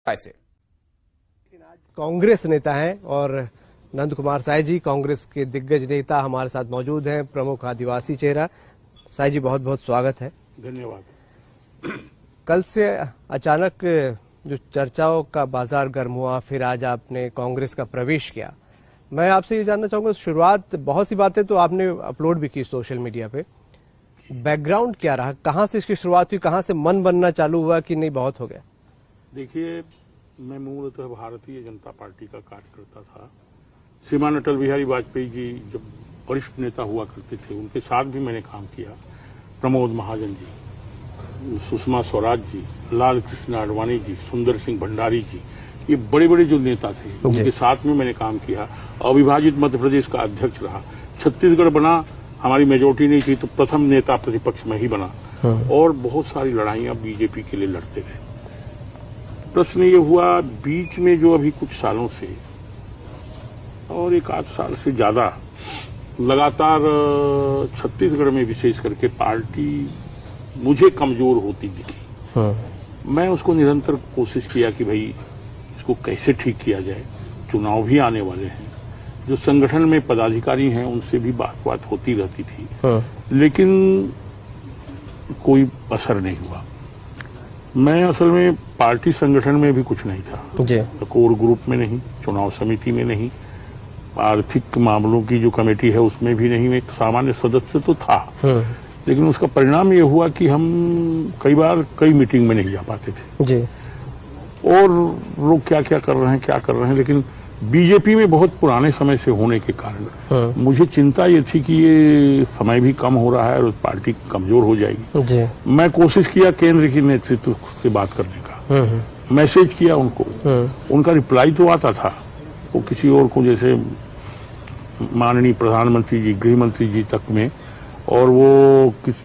ऐसे कांग्रेस नेता हैं और नंद कुमार साय जी कांग्रेस के दिग्गज नेता हमारे साथ मौजूद हैं, प्रमुख आदिवासी चेहरा। साय जी बहुत बहुत स्वागत है। धन्यवाद। कल से अचानक जो चर्चाओं का बाजार गर्म हुआ, फिर आज आपने कांग्रेस का प्रवेश किया। मैं आपसे ये जानना चाहूंगा, शुरुआत बहुत सी बातें तो आपने अपलोड भी की सोशल मीडिया पे, बैकग्राउंड क्या रहा, कहां से इसकी शुरुआत हुई, कहां से मन बनना चालू हुआ कि नहीं बहुत हो गया? देखिए, मैं मूलतः भारतीय जनता पार्टी का कार्यकर्ता था। श्रीमान अटल बिहारी वाजपेयी जी जब वरिष्ठ नेता हुआ करते थे, उनके साथ भी मैंने काम किया। प्रमोद महाजन जी, सुषमा स्वराज जी, लाल कृष्ण आडवाणी जी, सुंदर सिंह भंडारी जी, ये बड़े बड़े जो नेता थे उनके साथ में मैंने काम किया। अविभाजित मध्य प्रदेश का अध्यक्ष रहा। छत्तीसगढ़ बना, हमारी मेजोरिटी नहीं थी तो प्रथम नेता प्रतिपक्ष में ही बना और बहुत सारी लड़ाइयां बीजेपी के लिए लड़ते रहे। प्रश्न ये हुआ बीच में जो अभी कुछ सालों से और एक आध साल से ज्यादा लगातार छत्तीसगढ़ में विशेष करके पार्टी मुझे कमजोर होती दिखी। मैं उसको निरंतर कोशिश किया कि भाई इसको कैसे ठीक किया जाए। चुनाव भी आने वाले हैं, जो संगठन में पदाधिकारी हैं उनसे भी बात होती रहती थी, लेकिन कोई असर नहीं हुआ। मैं असल में पार्टी संगठन में भी कुछ नहीं था, कोर ग्रुप में नहीं, चुनाव समिति में नहीं, आर्थिक मामलों की जो कमेटी है उसमें भी नहीं। एक सामान्य सदस्य तो था, लेकिन उसका परिणाम ये हुआ कि हम कई बार कई मीटिंग में नहीं जा पाते थे जी। और लोग क्या क्या कर रहे हैं, लेकिन बीजेपी में बहुत पुराने समय से होने के कारण मुझे चिंता ये थी कि ये समय भी कम हो रहा है और पार्टी कमजोर हो जाएगी जी। मैं कोशिश किया केंद्र की नेतृत्व से बात करने का, मैसेज किया उनको, उनका रिप्लाई तो आता था, वो किसी और को, जैसे माननीय प्रधानमंत्री जी, गृह मंत्री जी तक में, और वो किस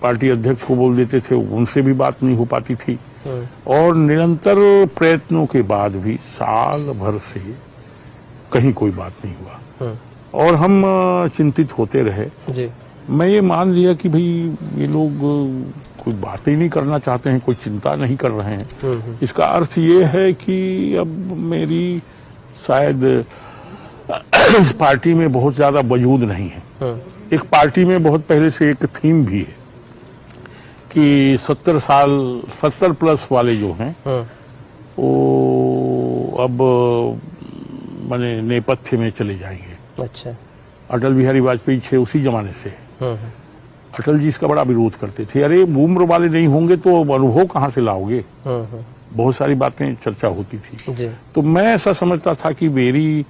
पार्टी अध्यक्ष को बोल देते थे, उनसे भी बात नहीं हो पाती थी। और निरंतर प्रयत्नों के बाद भी साल भर से कहीं कोई बात नहीं हुआ और हम चिंतित होते रहे जी। मैं ये मान लिया कि भाई ये लोग कोई बात ही नहीं करना चाहते हैं, कोई चिंता नहीं कर रहे हैं। इसका अर्थ ये है कि अब मेरी शायद इस पार्टी में बहुत ज्यादा वजूद नहीं है। एक पार्टी में बहुत पहले से एक थीम भी है कि 70 प्लस वाले जो हैं वो अब माने नेपथ्य में चले जाएंगे। अच्छा। अटल बिहारी वाजपेयी थे उसी जमाने से। अटल जी इसका बड़ा विरोध करते थे, अरे उम्र वाले नहीं होंगे तो अनुभव कहाँ से लाओगे। बहुत सारी बातें चर्चा होती थी जी। तो मैं ऐसा समझता था कि मेरी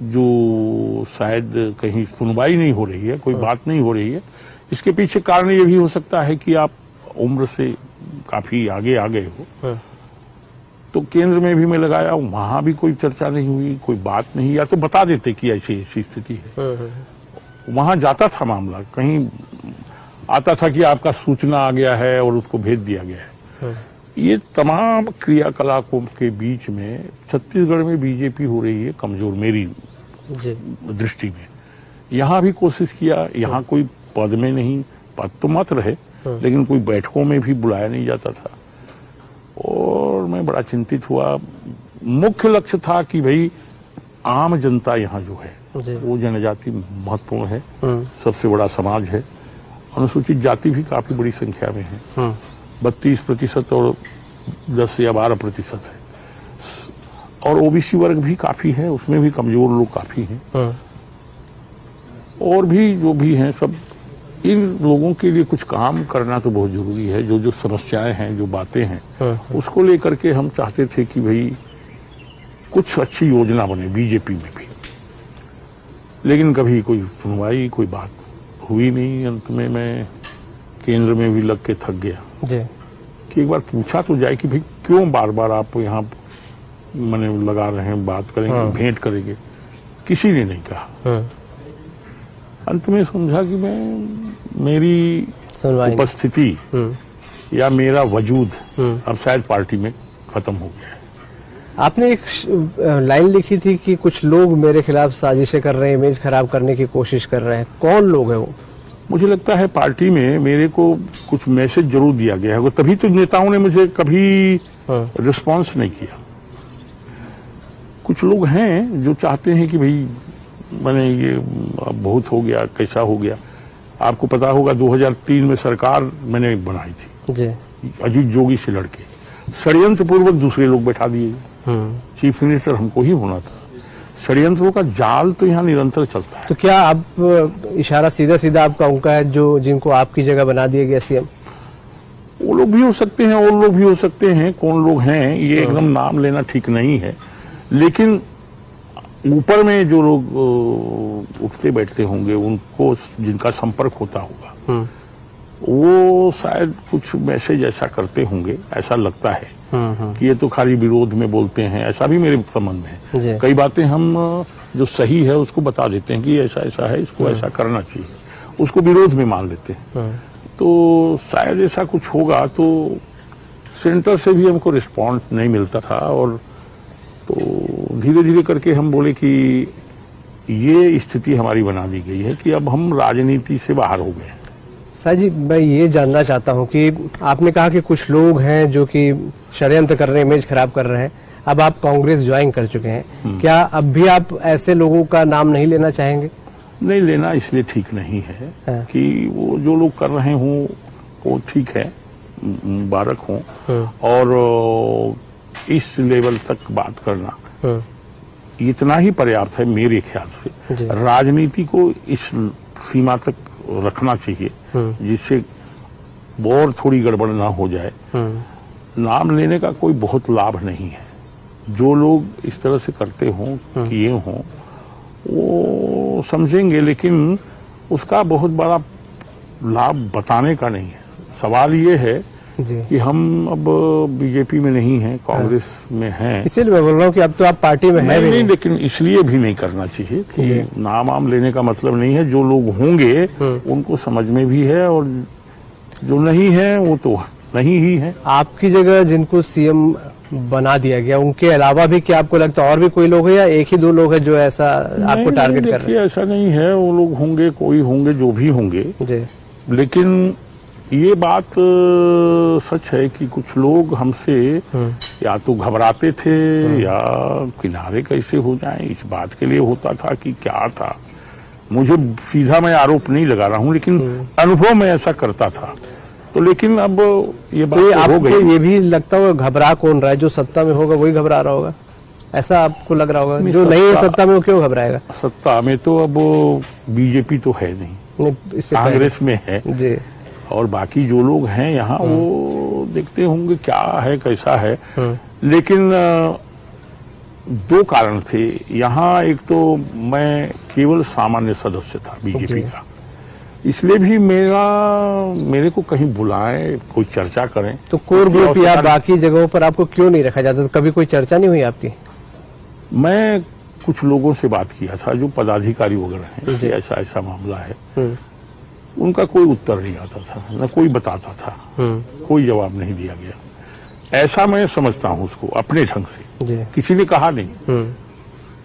जो शायद कहीं सुनवाई नहीं हो रही है, कोई बात नहीं हो रही है, इसके पीछे कारण ये भी हो सकता है कि आप उम्र से काफी आगे आ गए हो। तो केंद्र में भी मैं लगाया, वहां भी कोई चर्चा नहीं हुई, कोई बात नहीं, या तो बता देते कि ऐसी ऐसी स्थिति है। वहां जाता था मामला, कहीं आता था कि आपका सूचना आ गया है और उसको भेज दिया गया है। ये तमाम क्रियाकलापों के बीच में छत्तीसगढ़ में बीजेपी हो रही है कमजोर मेरी दृष्टि में। यहाँ भी कोशिश किया, यहाँ कोई पद में नहीं, पद तो मत रहे, लेकिन कोई बैठकों में भी बुलाया नहीं जाता था और मैं बड़ा चिंतित हुआ। मुख्य लक्ष्य था कि भाई आम जनता यहाँ जो है वो जनजाति महत्वपूर्ण है, सबसे बड़ा समाज है, अनुसूचित जाति भी काफी बड़ी संख्या में है, 32% और 10 या 12% है, और ओबीसी वर्ग भी काफी है, उसमें भी कमजोर लोग काफी हैं, और भी जो भी हैं सब। इन लोगों के लिए कुछ काम करना तो बहुत जरूरी है। जो जो समस्याएं हैं, जो बातें हैं, उसको लेकर के हम चाहते थे कि भाई कुछ अच्छी योजना बने बीजेपी में भी, लेकिन कभी कोई सुनवाई, कोई बात हुई नहीं। अंत में मैं केंद्र में भी लग के थक गया जी। कि एक बार पूछा तो जाए कि भाई क्यों बार बार आप यहाँ मैंने लगा रहे हैं, बात करेंगे, भेंट करेंगे। किसी ने नहीं कहा। अंत में समझा कि मेरी उपस्थिति या मेरा वजूद अब शायद पार्टी में खत्म हो गया है। आपने एक लाइन लिखी थी कि कुछ लोग मेरे खिलाफ साजिशें कर रहे हैं, इमेज खराब करने की कोशिश कर रहे हैं। कौन लोग हैं वो? मुझे लगता है पार्टी में मेरे को कुछ मैसेज जरूर दिया गया है, तभी तो नेताओं ने मुझे कभी रिस्पांस नहीं किया। कुछ लोग हैं जो चाहते हैं कि भाई मैंने ये अब बहुत हो गया, कैसा हो गया। आपको पता होगा 2003 में सरकार मैंने बनाई थी जी। अजीत जोगी से लड़के, षड्यंत्र पूर्वक दूसरे लोग बैठा दिए। चीफ मिनिस्टर हमको ही होना था। षड्यंत्रों का जाल तो यहाँ निरंतर चलता है। तो क्या आप इशारा सीधा सीधा आपका उनका है जो जिनको आपकी जगह बना दिया गया सीएम? वो लोग भी हो सकते हैं और लोग भी हो सकते हैं। कौन लोग हैं ये एकदम नाम लेना ठीक नहीं है, लेकिन ऊपर में जो लोग उठते बैठते होंगे उनको जिनका संपर्क होता होगा वो शायद कुछ मैसेज ऐसा करते होंगे, ऐसा लगता है कि ये तो खाली विरोध में बोलते हैं। ऐसा भी मेरे संबंध में है। कई बातें हम जो सही है उसको बता देते हैं कि ऐसा ऐसा है, इसको ऐसा करना चाहिए, उसको विरोध में मान लेते हैं। तो शायद ऐसा कुछ होगा। तो सेंटर से भी हमको रिस्पॉन्स नहीं मिलता था और तो धीरे धीरे करके हम बोले कि ये स्थिति हमारी बना दी गई है कि अब हम राजनीति से बाहर हो गए हैं। सर जी, मैं ये जानना चाहता हूं कि आपने कहा कि कुछ लोग हैं जो कि षड्यंत्र कर रहे हैं, इमेज खराब कर रहे हैं। अब आप कांग्रेस ज्वाइन कर चुके हैं, क्या अब भी आप ऐसे लोगों का नाम नहीं लेना चाहेंगे? नहीं लेना इसलिए ठीक नहीं है कि वो जो लोग कर रहे हों वो ठीक है, मुबारक हों, और इस लेवल तक बात करना इतना ही पर्याप्त है मेरे ख्याल से। राजनीति को इस सीमा तक रखना चाहिए जिससे और थोड़ी गड़बड़ ना हो जाए। नाम लेने का कोई बहुत लाभ नहीं है। जो लोग इस तरह से करते हों, किए हों, वो समझेंगे, लेकिन उसका बहुत बड़ा लाभ बताने का नहीं है। सवाल ये है कि हम अब बीजेपी में नहीं हैं, कांग्रेस में हैं। इसीलिए मैं बोल रहा हूँ कि अब तो आप पार्टी में हैं भी नहीं। लेकिन इसलिए भी नहीं करना चाहिए कि नाम आम लेने का मतलब नहीं है। जो लोग होंगे उनको समझ में भी है और जो नहीं है वो तो नहीं ही है। आपकी जगह जिनको सीएम बना दिया गया उनके अलावा भी क्या आपको लगता है और भी कोई लोग हैं या एक ही दो लोग हैं जो ऐसा आपको टारगेट कर रहे हैं? ऐसा नहीं है, वो लोग होंगे, कोई होंगे, जो भी होंगे जी। लेकिन ये बात सच है कि कुछ लोग हमसे या तो घबराते थे या किनारे कैसे हो जाएं इस बात के लिए होता था कि क्या था। मुझे सीधा मैं आरोप नहीं लगा रहा हूं, लेकिन अनुभव में ऐसा करता था। तो लेकिन अब ये बात तो हो गई। ये भी लगता होगा घबरा कौन रहा है? जो सत्ता में होगा वही घबरा रहा होगा, ऐसा आपको लग रहा होगा? जो नहीं है सत्ता में वो क्यों घबराएगा? सत्ता में तो अब बीजेपी तो है नहीं, कांग्रेस में है जी। और बाकी जो लोग हैं यहाँ वो देखते होंगे क्या है कैसा है। लेकिन दो कारण थे यहाँ। एक तो मैं केवल सामान्य सदस्य था बीजेपी का, इसलिए भी मेरे को कहीं बुलाएं, कोई चर्चा करें। तो कोर ग्रुप या बाकी जगहों पर आपको क्यों नहीं रखा जाता? तो कभी कोई चर्चा नहीं हुई आपकी? मैं कुछ लोगों से बात किया था जो पदाधिकारी वगैरह हैं, ऐसा ऐसा मामला है। उनका कोई उत्तर नहीं आता था, न कोई बताता था, कोई जवाब नहीं दिया गया। ऐसा मैं समझता हूँ उसको अपने ढंग से। किसी ने कहा नहीं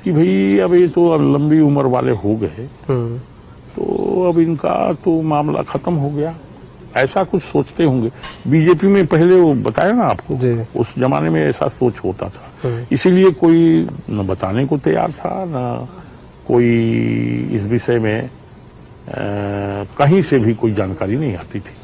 कि भाई अब ये तो लंबी उम्र वाले हो गए तो अब इनका तो मामला खत्म हो गया, ऐसा कुछ सोचते होंगे। बीजेपी में पहले वो बताया ना आपको, उस जमाने में ऐसा सोच होता था। इसीलिए कोई न बताने को तैयार था, न कोई इस विषय में कहीं से भी कोई जानकारी नहीं आती थी।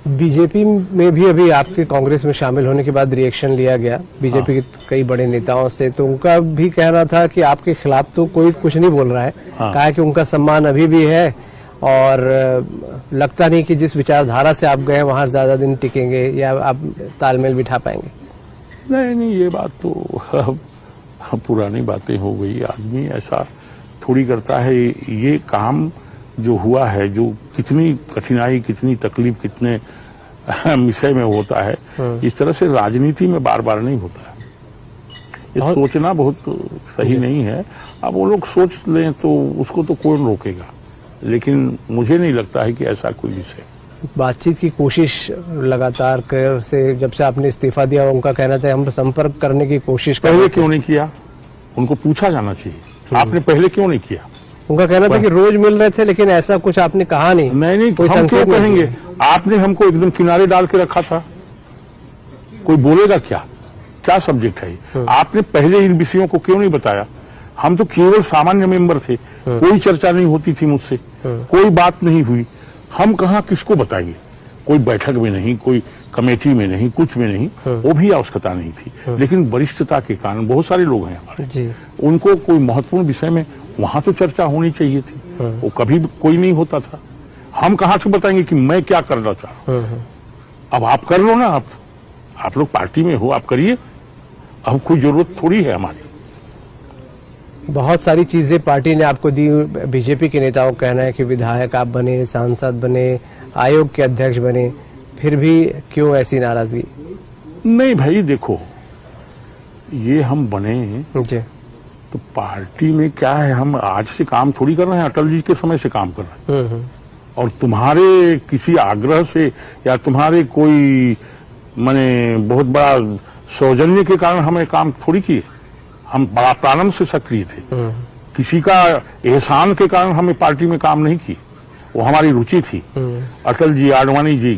बीजेपी में भी अभी आपके कांग्रेस में शामिल होने के बाद रिएक्शन लिया गया बीजेपी के कई बड़े नेताओं से, तो उनका भी कहना था कि आपके खिलाफ तो कोई कुछ नहीं बोल रहा है। कहा कि उनका सम्मान अभी भी है और लगता नहीं कि जिस विचारधारा से आप गए वहां ज्यादा दिन टिकेंगे या आप तालमेल बिठा पाएंगे। नहीं, ये बात तो पुरानी बातें हो गई। आदमी ऐसा थोड़ी करता है। ये काम जो हुआ है, जो कितनी कठिनाई, कितनी तकलीफ, कितने विषय में होता है, इस तरह से राजनीति में बार बार नहीं होता है। ये सोचना बहुत सही नहीं है। अब वो लोग सोच लें तो उसको तो कौन रोकेगा, लेकिन मुझे नहीं लगता है कि ऐसा कोई विषय। बातचीत की कोशिश लगातार कर से जब से आपने इस्तीफा दिया, उनका कहना था हम संपर्क करने की कोशिश कर। पहले क्यों नहीं किया? उनको पूछा जाना चाहिए, आपने पहले क्यों नहीं किया? उनका कहना था कि रोज मिल रहे थे लेकिन ऐसा कुछ आपने कहा नहीं। नहीं, कोई हम क्यों कहेंगे? आपने हमको एकदम किनारे डाल के रखा था। कोई बोलेगा क्या क्या सब्जेक्ट है ये? आपने पहले इन विषयों को क्यों नहीं बताया? हम तो केवल सामान्य मेंबर थे, कोई चर्चा नहीं होती थी मुझसे, कोई बात नहीं हुई। हम कहाँ किसको बताएंगे? कोई बैठक में नहीं, कोई कमेटी में नहीं, कुछ में नहीं, वो भी आवश्यकता नहीं थी। लेकिन वरिष्ठता के कारण बहुत सारे लोग हैं हमारे जी, उनको कोई महत्वपूर्ण विषय में वहां तो चर्चा होनी चाहिए थी, वो कभी कोई नहीं होता था। हम कहाँ से बताएंगे कि मैं क्या करना चाह रहा हूं? अब आप कर लो ना, आप लोग पार्टी में हो, आप करिए। अब कोई जरूरत थोड़ी है हमारी। बहुत सारी चीजें पार्टी ने आपको दी। बीजेपी के नेताओं का कहना है कि विधायक आप बने, सांसद बने, आयोग के अध्यक्ष बने, फिर भी क्यों ऐसी नाराजगी? नहीं भाई देखो, ये हम बने जी, तो पार्टी में क्या है, हम आज से काम थोड़ी कर रहे हैं, अटल जी के समय से काम कर रहे हैं। और तुम्हारे किसी आग्रह से या तुम्हारे कोई माने बहुत बड़ा सौजन्य के कारण हमें काम थोड़ी किए। हम बड़ा प्रारंभ से सक्रिय थे। किसी का एहसान के कारण हमें पार्टी में काम नहीं किए, वो हमारी रुचि थी। अटल जी, आडवाणी जी,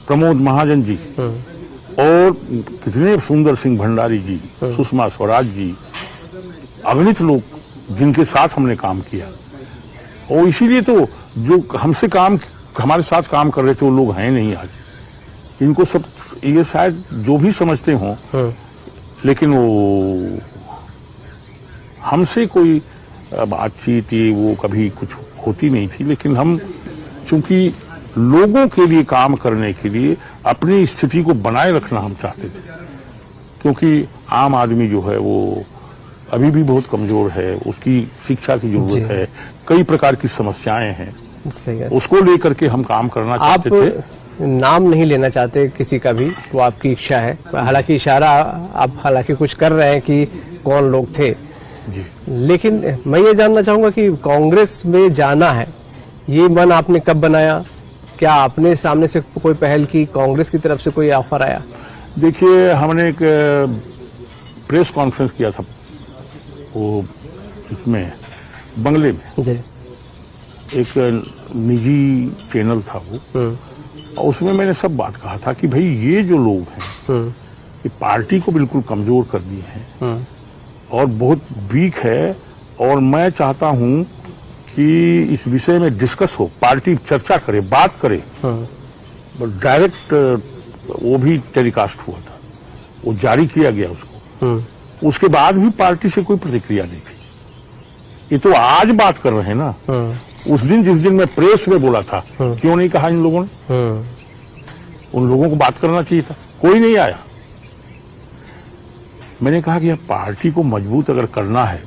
प्रमोद महाजन जी और कितने सुंदर सिंह भंडारी जी, सुषमा स्वराज जी, अगणित लोग जिनके साथ हमने काम किया। और इसीलिए तो जो हमारे साथ काम कर रहे थे वो लोग हैं नहीं आज। इनको सब ये शायद जो भी समझते हों, लेकिन वो हमसे कोई बातचीत ये वो कभी कुछ होती नहीं थी। लेकिन हम चूंकि लोगों के लिए काम करने के लिए अपनी स्थिति को बनाए रखना हम चाहते थे, क्योंकि आम आदमी जो है वो अभी भी बहुत कमजोर है, उसकी शिक्षा की जरूरत है, कई प्रकार की समस्याएं हैं, उसको लेकर के हम काम करना चाहते थे। नाम नहीं लेना चाहते किसी का भी, वो आपकी इच्छा है। हालांकि इशारा आप हालांकि कुछ कर रहे हैं कि कौन लोग थे जी। लेकिन मैं ये जानना चाहूंगा कि कांग्रेस में जाना है, ये मन आपने कब बनाया? क्या आपने सामने से कोई पहल की? कांग्रेस की तरफ से कोई ऑफर आया? देखिए, हमने एक प्रेस कॉन्फ्रेंस किया था, वो इसमें बंगले में जी, एक निजी चैनल था वो, और उसमें मैंने सब बात कहा था कि भाई ये जो लोग हैं ये पार्टी को बिल्कुल कमजोर कर दिए हैं और बहुत वीक है। और मैं चाहता हूं कि इस विषय में डिस्कस हो, पार्टी चर्चा करे, बात करे। डायरेक्ट वो भी टेलीकास्ट हुआ था, वो जारी किया गया उसको। उसके बाद भी पार्टी से कोई प्रतिक्रिया नहीं थी। ये तो आज बात कर रहे हैं ना। उस दिन जिस दिन मैं प्रेस में बोला था, क्यों नहीं कहा इन लोगों ने? उन लोगों को बात करना चाहिए था, कोई नहीं आया। मैंने कहा कि अब पार्टी को मजबूत अगर करना है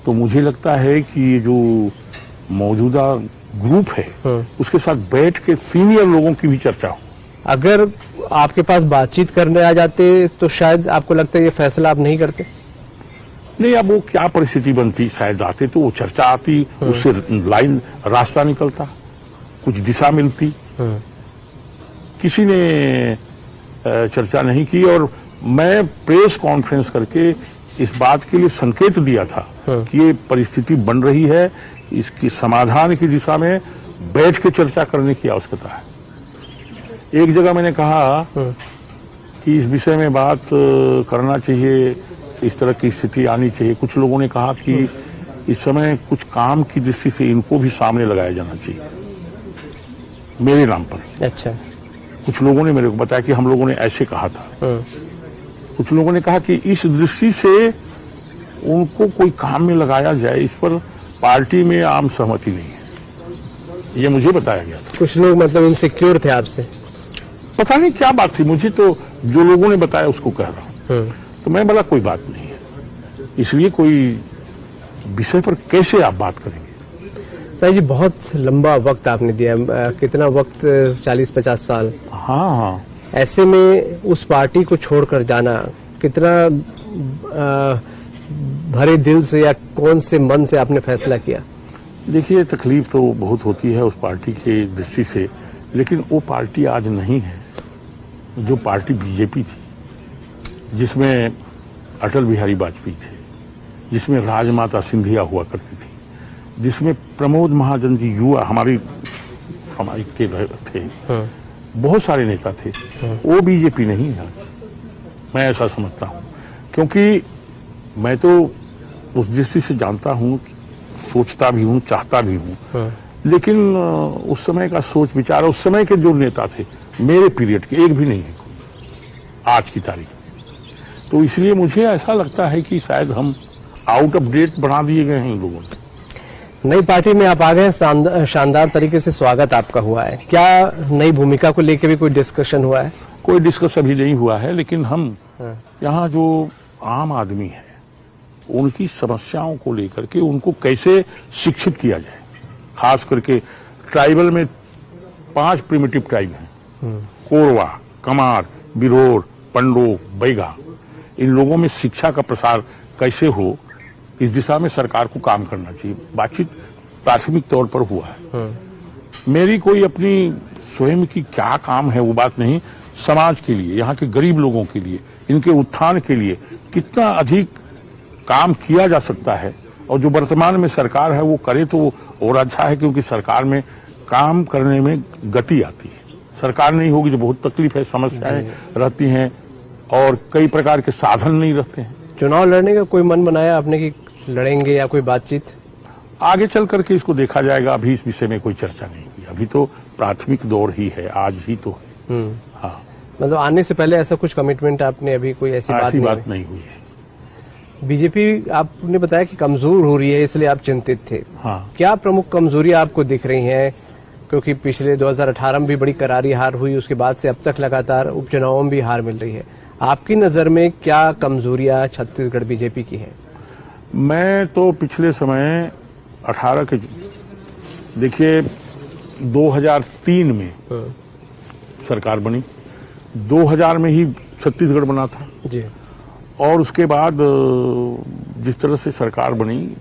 तो मुझे लगता है कि ये जो मौजूदा ग्रुप है उसके साथ बैठ के सीनियर लोगों की भी चर्चा हो। अगर आपके पास बातचीत करने आ जाते तो शायद आपको लगता है ये फैसला आप नहीं करते? नहीं, अब वो क्या परिस्थिति बनती, शायद आते तो वो चर्चा आती, उससे लाइन रास्ता निकलता, कुछ दिशा मिलती। किसी ने चर्चा नहीं की और मैं प्रेस कॉन्फ्रेंस करके इस बात के लिए संकेत दिया था कि ये परिस्थिति बन रही है, इसकी समाधान की दिशा में बैठ के चर्चा करने की आवश्यकता है। एक जगह मैंने कहा कि इस विषय में बात करना चाहिए, इस तरह की स्थिति आनी चाहिए। कुछ लोगों ने कहा कि इस समय कुछ काम की दृष्टि से इनको भी सामने लगाया जाना चाहिए, मेरे नाम पर। अच्छा, कुछ लोगों ने मेरे को बताया कि हम लोगों ने ऐसे कहा था। कुछ लोगों ने कहा कि इस दृष्टि से उनको कोई काम में लगाया जाए, इस पर पार्टी में आम सहमति नहीं है, ये मुझे बताया गया था। कुछ लोग मतलब इनसिक्योर थे आपसे? पता नहीं क्या बात थी, मुझे तो जो लोगों ने बताया उसको कह रहा हूं। तो मैं बोला कोई बात नहीं है, इसलिए कोई विषय पर कैसे आप बात करेंगे? सही जी, बहुत लंबा वक्त आपने दिया। कितना वक्त? 40-50 साल। हाँ हाँ। ऐसे में उस पार्टी को छोड़कर जाना कितना भरे दिल से या कौन से मन से आपने फैसला किया? देखिए, तकलीफ तो बहुत होती है उस पार्टी की दृष्टि से, लेकिन वो पार्टी आज नहीं है जो पार्टी बीजेपी थी, जिसमें अटल बिहारी वाजपेयी थे, जिसमें राजमाता सिंधिया हुआ करती थी, जिसमें प्रमोद महाजन जी युवा हमारी के थे, बहुत सारे नेता थे। वो बीजेपी नहीं है। मैं ऐसा समझता हूं, क्योंकि मैं तो उस दृष्टि से जानता हूं, सोचता भी हूं, चाहता भी हूं, लेकिन उस समय का सोच विचार, उस समय के जो नेता थे मेरे पीरियड के एक भी नहीं है आज की तारीख में। तो इसलिए मुझे ऐसा लगता है कि शायद हम आउट ऑफ डेट बना दिए गए हैं इन लोगों ने। नई पार्टी में आप आ गए, शानदार तरीके से स्वागत आपका हुआ है। क्या नई भूमिका को लेकर भी कोई डिस्कशन हुआ है? कोई डिस्कस अभी नहीं हुआ है, लेकिन हम यहाँ जो आम आदमी है उनकी समस्याओं को लेकर के उनको कैसे शिक्षित किया जाए, खास करके ट्राइबल में 5 प्रिमिटिव ट्राइब हैं, कोरवा, कमार, बिरोर, पंडो, बैगा। इन लोगों में शिक्षा का प्रसार कैसे हो, इस दिशा में सरकार को काम करना चाहिए। बातचीत प्राथमिक तौर पर हुआ है। मेरी कोई अपनी स्वयं की क्या काम है वो बात नहीं, समाज के लिए, यहाँ के गरीब लोगों के लिए, इनके उत्थान के लिए कितना अधिक काम किया जा सकता है और जो वर्तमान में सरकार है वो करे तो और अच्छा है, क्योंकि सरकार में काम करने में गति आती है। सरकार नहीं होगी तो बहुत तकलीफ है, समस्याएं रहती हैं और कई प्रकार के साधन नहीं रहते हैं। चुनाव लड़ने का कोई मन बनाया आपने कि लड़ेंगे या कोई बातचीत? आगे चल करके इसको देखा जाएगा, अभी इस विषय में कोई चर्चा नहीं की। अभी तो प्राथमिक दौर ही है, आज ही तो है। हाँ, मतलब आने से पहले ऐसा कुछ कमिटमेंट आपने अभी कोई ऐसी बात नहीं हुई है। बीजेपी आपने बताया कि कमजोर हो रही है, इसलिए आप चिंतित थे। हाँ। क्या प्रमुख कमजोरियां आपको दिख रही हैं? क्योंकि पिछले 2018 में भी बड़ी करारी हार हुई, उसके बाद से अब तक लगातार उपचुनावों में भी हार मिल रही है। आपकी नजर में क्या कमजोरियां छत्तीसगढ़ बीजेपी की हैं? मैं तो पिछले समय 18 के, देखिए 2003 में सरकार बनी, 2000 में ही छत्तीसगढ़ बना था जी। और उसके बाद जिस तरह से सरकार बनी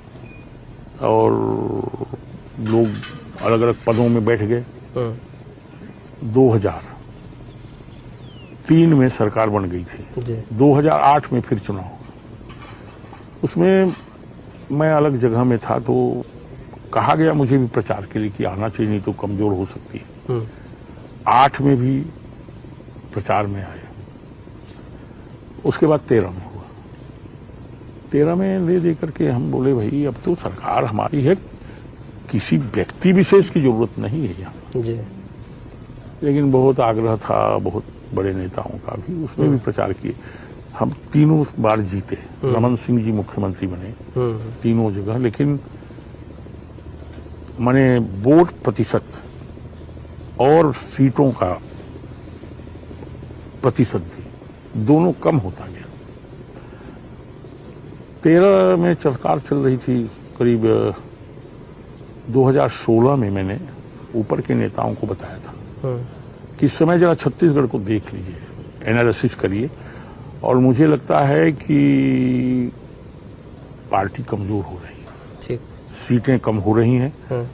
और लोग अलग अलग पदों में बैठ गए, 2003 में सरकार बन गई थी जी। 2008 में फिर चुनाव, उसमें मैं अलग जगह में था तो कहा गया मुझे भी प्रचार के लिए कि आना चाहिए, नहीं तो कमजोर हो सकती है। 8 में भी प्रचार में आया, उसके बाद 13 में हुआ। 13 में ले दे करके हम बोले भाई अब तो सरकार हमारी है, किसी व्यक्ति विशेष की जरूरत नहीं है यहाँ जी। लेकिन बहुत आग्रह था बहुत बड़े नेताओं का भी, उसमें भी प्रचार किए। हम तीनों बार जीते, रमन सिंह जी मुख्यमंत्री बने तीनों जगह, लेकिन माने वोट प्रतिशत और सीटों का प्रतिशत भी दोनों कम होता गया। 13 में सरकार चल रही थी, करीब 2016 में मैंने ऊपर के नेताओं को बताया था कि इस समय जरा छत्तीसगढ़ को देख लीजिए, एनालिसिस करिए, और मुझे लगता है कि पार्टी कमजोर हो रही है, सीटें कम हो रही हैं,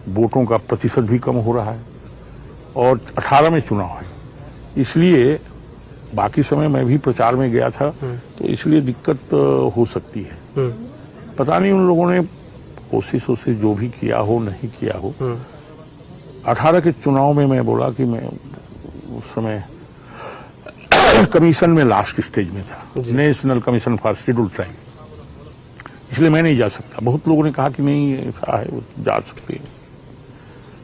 वोटों का प्रतिशत भी कम हो रहा है, और 18 में चुनाव है, इसलिए बाकी समय मैं भी प्रचार में गया था, तो इसलिए दिक्कत हो सकती है। पता नहीं उन लोगों ने कोशिश जो भी किया हो नहीं किया हो। 18 के चुनाव में मैं बोला कि मैं उस समय कमीशन में लास्ट स्टेज में था, national commission for scheduled tribe, इसलिए मैं नहीं जा सकता। बहुत लोगों ने कहा कि नहीं ऐसा है वो जा सकते हैं,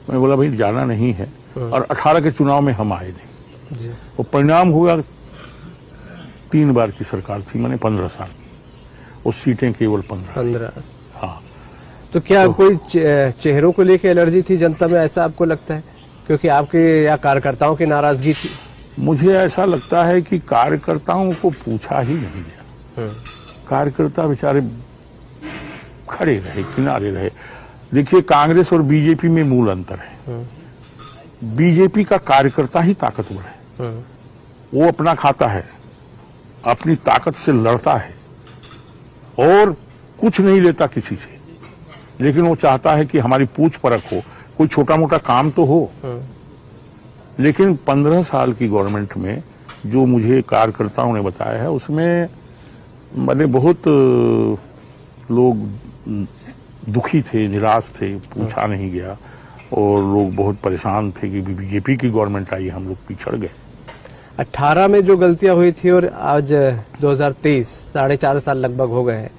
मैं बोला भाई जाना नहीं है। और 18 के चुनाव में हम आए नहीं, वो परिणाम हुआ 3 बार की सरकार थी, मैंने 15 साल की, वो सीटें केवल 15। हाँ, तो क्या कोई चेहरों को लेकर एलर्जी थी जनता में, ऐसा आपको लगता है? क्योंकि आपके या कार्यकर्ताओं की नाराजगी थी? मुझे ऐसा लगता है कि कार्यकर्ताओं को पूछा ही नहीं गया। कार्यकर्ता बेचारे खड़े रहे, किनारे रहे। देखिए कांग्रेस और बीजेपी में मूल अंतर है। बीजेपी का कार्यकर्ता ही ताकतवर है, वो अपना खाता है, अपनी ताकत से लड़ता है और कुछ नहीं लेता किसी से, लेकिन वो चाहता है कि हमारी पूछ परख हो, कोई छोटा मोटा काम तो हो। लेकिन 15 साल की गवर्नमेंट में जो मुझे कार्यकर्ताओं ने बताया है, उसमें मैंने बहुत लोग दुखी थे, निराश थे, पूछा नहीं गया, और लोग बहुत परेशान थे कि बीजेपी की गवर्नमेंट आई, हम लोग पिछड़ गए। 18 में जो गलतियां हुई थी और आज 2023 4.5 साल लगभग हो गए हैं,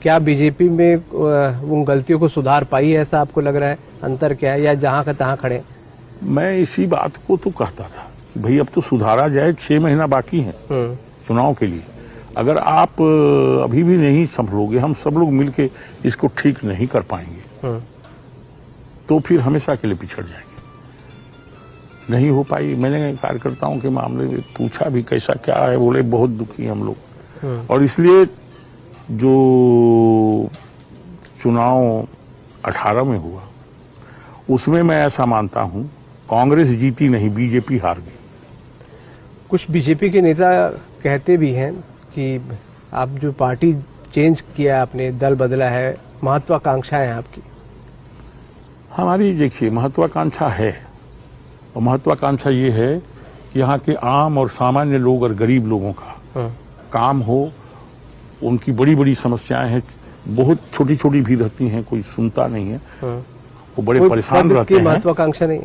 क्या बीजेपी में उन गलतियों को सुधार पाई है, ऐसा आपको लग रहा है? अंतर क्या है, या जहां का तहां खड़े? मैं इसी बात को तो कहता था कि भाई अब तो सुधारा जाए, 6 महीना बाकी है चुनाव के लिए। अगर आप अभी भी नहीं संभलोगे, हम सब लोग मिलके इसको ठीक नहीं कर पाएंगे तो फिर हमेशा के लिए पिछड़ जाएंगे। नहीं हो पाई। मैंने कार्यकर्ताओं के मामले में पूछा भी कैसा क्या है, बोले बहुत दुखी हम लोग। और इसलिए जो चुनाव 18 में हुआ उसमें मैं ऐसा मानता हूं कांग्रेस जीती नहीं, बीजेपी हार गई। कुछ बीजेपी के नेता कहते भी हैं कि आप जो पार्टी चेंज किया, आपने दल बदला है, महत्वाकांक्षाएं हैं आपकी। हमारी देखिए महत्वाकांक्षा है, और महत्वाकांक्षा ये है कि यहाँ के आम और सामान्य लोग और गरीब लोगों का काम हो। उनकी बड़ी बड़ी समस्याएं हैं, बहुत छोटी छोटी भी रहती हैं, कोई सुनता नहीं है, वो बड़े परेशान रहते हैं। महत्वाकांक्षा नहीं,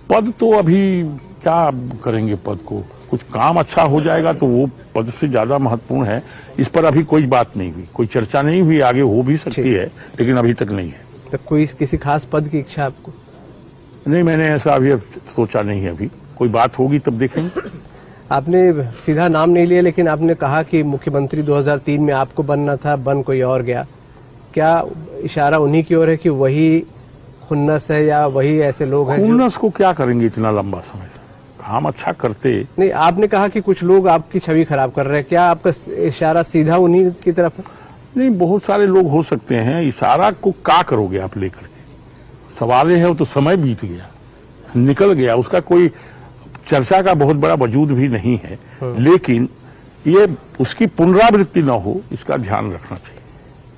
पद तो अभी क्या करेंगे, पद को कुछ काम अच्छा हो जाएगा तो वो पद से ज्यादा महत्वपूर्ण है। इस पर अभी कोई बात नहीं हुई, कोई चर्चा नहीं हुई, आगे हो भी सकती है लेकिन अभी तक नहीं है। तो कोई किसी खास पद की इच्छा आपको? नहीं, मैंने ऐसा अभी सोचा नहीं है। अभी कोई बात होगी तब देखेंगे। आपने सीधा नाम नहीं लिया, लेकिन आपने कहा कि मुख्यमंत्री 2003 में आपको बनना था, बन कोई और गया। क्या इशारा उन्हीं की ओर है कि वही खुन्नस है, या वही ऐसे लोग हैं? खुन्नस को क्या करेंगे इतना लंबा समय, काम अच्छा करते। नहीं, आपने कहा कि कुछ लोग आपकी छवि खराब कर रहे हैं, क्या आपका इशारा सीधा उन्हीं की तरफ है? नहीं, बहुत सारे लोग हो सकते हैं। इशारा को क्या करोगे आप लेकर के? सवाल है, वो तो समय बीत गया, निकल गया, उसका कोई चर्चा का बहुत बड़ा वजूद भी नहीं है। लेकिन ये उसकी पुनरावृत्ति न हो, इसका ध्यान रखना चाहिए।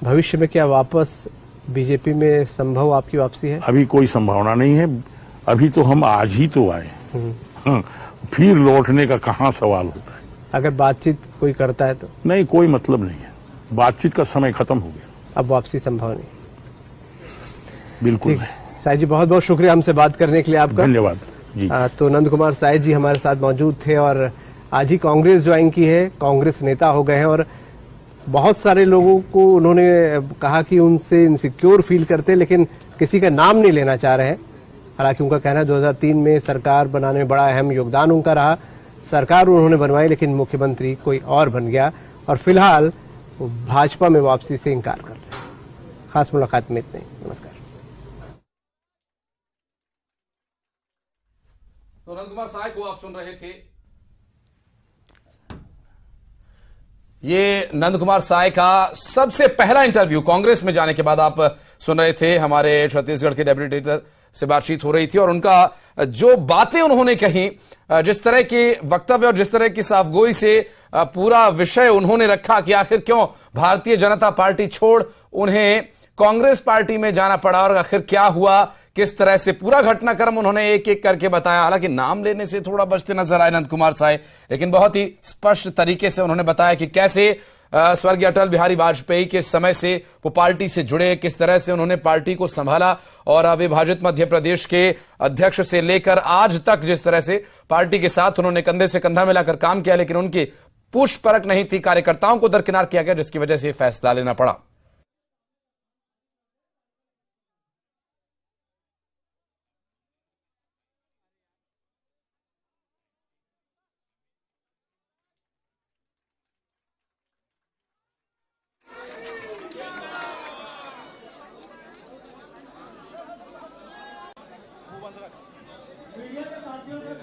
भविष्य में क्या वापस बीजेपी में संभव आपकी वापसी है? अभी कोई संभावना नहीं है। अभी तो हम आज ही तो आए, फिर लौटने का कहाँ सवाल होता है। अगर बातचीत कोई करता है तो? नहीं, कोई मतलब नहीं है, बातचीत का समय खत्म हो गया, अब वापसी संभव नहीं। बिल्कुल। साई जी, बहुत बहुत शुक्रिया हमसे बात करने के लिए आपका। धन्यवाद जी। तो नंद कुमार साई जी हमारे साथ मौजूद थे, और आज ही कांग्रेस ज्वाइन की है, कांग्रेस नेता हो गए हैं, और बहुत सारे लोगों को उन्होंने कहा कि उनसे इनसिक्योर फील करते, लेकिन किसी का नाम नहीं लेना चाह रहे हैं। हालांकि उनका कहना है 2003 में सरकार बनाने में बड़ा अहम योगदान उनका रहा। सरकार उन्होंने बनवाई, लेकिन मुख्यमंत्री कोई और बन गया, और फिलहाल वो भाजपा में वापसी से इनकार कर रहे हैं। खास मुलाकात में इतने। नमस्कार। तो नंद कुमार साय को आप सुन रहे थे। ये नंद कुमार साय का सबसे पहला इंटरव्यू कांग्रेस में जाने के बाद आप सुन रहे थे। हमारे छत्तीसगढ़ के डेप्यूटी एडिटर से बातचीत हो रही थी, और उनका जो बातें उन्होंने कही, जिस तरह की वक्तव्य और जिस तरह की साफगोई से पूरा विषय उन्होंने रखा कि आखिर क्यों भारतीय जनता पार्टी छोड़ उन्हें कांग्रेस पार्टी में जाना पड़ा, और आखिर क्या हुआ, किस तरह से पूरा घटनाक्रम उन्होंने एक एक करके बताया। हालांकि नाम लेने से थोड़ा बचते नजर आए नंद कुमार साय, लेकिन बहुत ही स्पष्ट तरीके से उन्होंने बताया कि कैसे स्वर्गीय अटल बिहारी वाजपेयी के समय से वो पार्टी से जुड़े, किस तरह से उन्होंने पार्टी को संभाला, और अविभाजित मध्य प्रदेश के अध्यक्ष से लेकर आज तक जिस तरह से पार्टी के साथ उन्होंने कंधे से कंधा मिलाकर काम किया, लेकिन उनकी पुष्प परख नहीं थी, कार्यकर्ताओं को दरकिनार किया गया, जिसकी वजह से फैसला लेना पड़ा। मीडिया के साथियों से